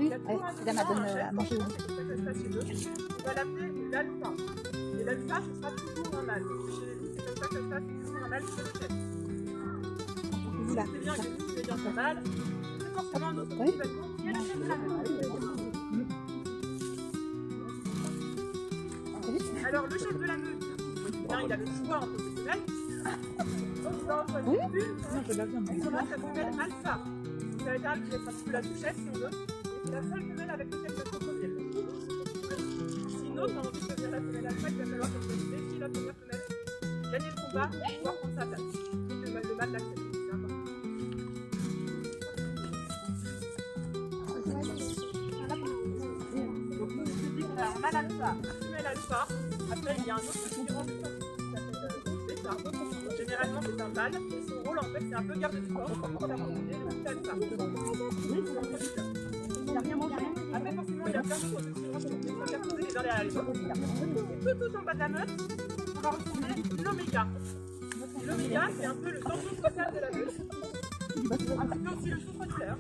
lui, elle donne à manger. On va l'appeler l'alpha. Et l'alpha, ce sera toujours un mâle. Chez les loups, c'est comme ça que ça se passe, c'est toujours un mâle qui le chef. Voilà. C'est bien que les loups ayant un mâle, c'est forcément notre petit bâton qui est le chef de la meute. Alors, le chef de la meute, il a le choix entre ses femelles. Donc, il va en choisir une. Et ça s'appelle alpha. Ça va être un qui va être un petit peu la sous-chef, si on veut. Et c'est la seule femelle avec laquelle il va crocodile. Sinon, quand on veut choisir la femelle alpha, il va falloir que je défie la première femelle, gagner le combat pour pouvoir prendre sa place. Et que le mâle l'accepte. C'est important. Donc, je dis qu'on a un mâle alpha, une femelle alpha. Après, il y a un autre qui rentre qui s'appelle bêta. Généralement, c'est un mâle. Et son rôle, en fait, c'est un peu garde du corps. C'est un petit alpha. Il n'a rien mangé. Après, forcément, il y a plein de choses qui vont faire poser les uns derrière les autres. Et tout en bas de la meute, on va retrouver l'oméga. L'oméga, c'est un peu le tampon social de la meute. Un petit peu aussi le souffre-douleur.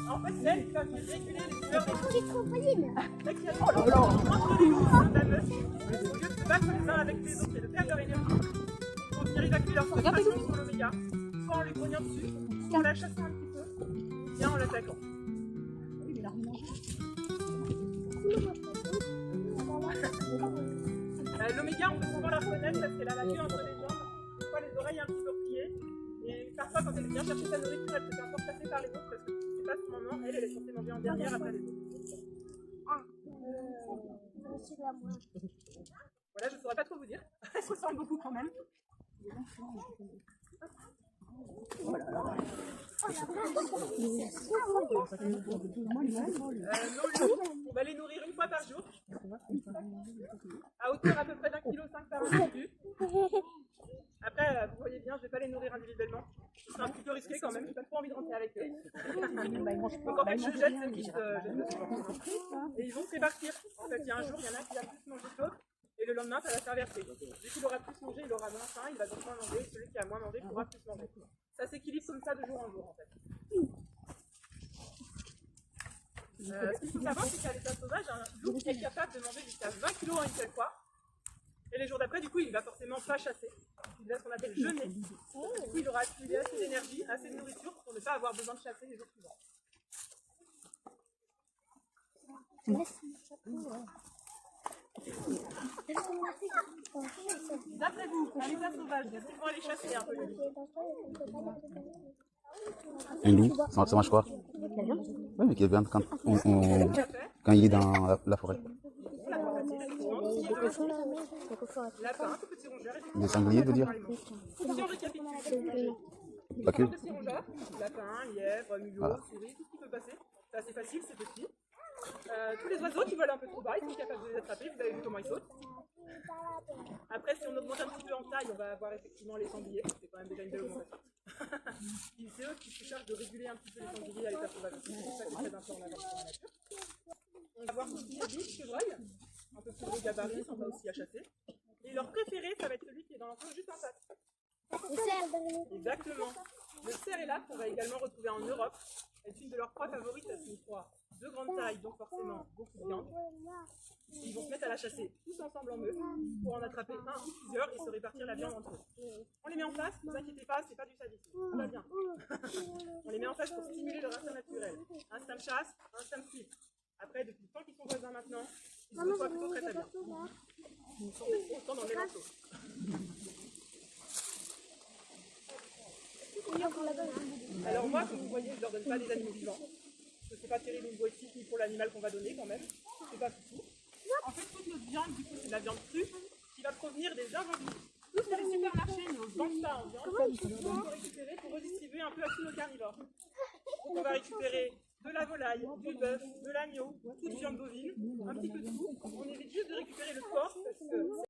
En fait, c'est elle qui va réguler les douleurs des loups. Dès qu'il y a des entre les loups de la meute, au lieu de se battre les uns avec les autres et de perdre leur énergie, ils vont venir évacuer leur frustration sur l'oméga, soit en les grognant dessus, soit en la chassant un petit peu, bien en l'attaquant. L'oméga, on peut souvent la reconnaître parce qu'elle a la queue entre les jambes, parfois les oreilles un petit peu pliées, et parfois quand elle vient chercher sa nourriture, elle se fait encore passer par les autres parce que c'est pas ce moment, elle est censée manger en dernière après les autres. Voilà, je ne saurais pas trop vous dire, elle se ressemble beaucoup quand même. Nos loups, on va les nourrir une fois par jour, à hauteur à peu près d'1,5 kg par individu. Après, vous voyez bien, je ne vais pas les nourrir individuellement. C'est un petit peu risqué quand même, je n'ai pas trop envie de rentrer avec eux. Donc en fait, je jette ceux qui se jettent. Et ils vont se répartir. En fait, il y a un jour, il y en a qui va plus manger que l'autre, et le lendemain, ça va s'inverser. Dès qu'il aura plus mangé, il aura moins faim, il va donc moins manger, et celui qui a moins mangé pourra plus manger. Ça s'équilibre comme ça de jour en jour en fait. Ce qu'il faut savoir, c'est qu'à l'état sauvage, un loup est capable de manger jusqu'à 20 kg en une seule fois. Et les jours d'après, du coup, il ne va forcément pas chasser. Il va ce qu'on appelle jeûner. Du coup, il aura accumulé assez d'énergie, assez de nourriture pour ne pas avoir besoin de chasser les jours suivants. D'après vous, à l'état sauvage, est-ce qu'ils vont aller chasser un peu les loups? Un loup, ça mange quoi? Oui, mais qui est bien quand il est dans la forêt. Lapin, tout petit rongeur. Des sangliers, veut dire? Si on récapitule, Pas que. petit rongeur, lapin, lièvre, mulot, souris, tout ce qui peut passer. C'est assez facile, c'est petit. Tous les oiseaux qui volent un peu trop bas, ils sont capables de les attraper, vous avez vu comment ils sautent. Après, si on augmente un petit peu en taille, on va avoir effectivement les sangliers, c'est quand même déjà une belle augmentation. C'est eux qui se chargent de réguler un petit peu les sangliers à l'état sauvage. C'est pour ça que c'est très important en avance dans la nature. On va voir tout ce qui est biche, chevreuil, un peu plus gros gabarit, sympa aussi à chasser. Et leur préféré, ça va être celui qui est dans l'enclos juste en face. Le cerf. Exactement. Le cerf est là, qu'on va également retrouver en Europe. C'est une de leurs proies favorites, c'est une proie de grande taille, donc forcément beaucoup de viande. Ils vont se mettre à la chasser tous ensemble en meute pour en attraper un ou plusieurs et se répartir la viande entre eux. On les met en place, ne vous inquiétez pas, c'est pas du sadisme, tout va bien. On les met en place pour stimuler leur instinct naturel. Instinct de chasse, instinct de fuite. Après, depuis le temps qu'ils sont voisins maintenant, ils se reçoivent plutôt très bien. Ils sont peut-être contents dans les morceaux. Alors moi, comme vous voyez, je ne leur donne pas des animaux vivants. Parce que c'est pas terrible au niveau éthique ni pour l'animal qu'on va donner quand même. C'est pas tout. En fait, toute notre viande, du coup, c'est de la viande crue qui va provenir des invendus. Tous les supermarchés, nos gangsters en viande, on va récupérer pour redistribuer un peu à tous nos carnivores. Donc on va récupérer de la volaille, du bœuf, de l'agneau, toute viande bovine, un petit peu de tout. On évite juste de récupérer le porc parce que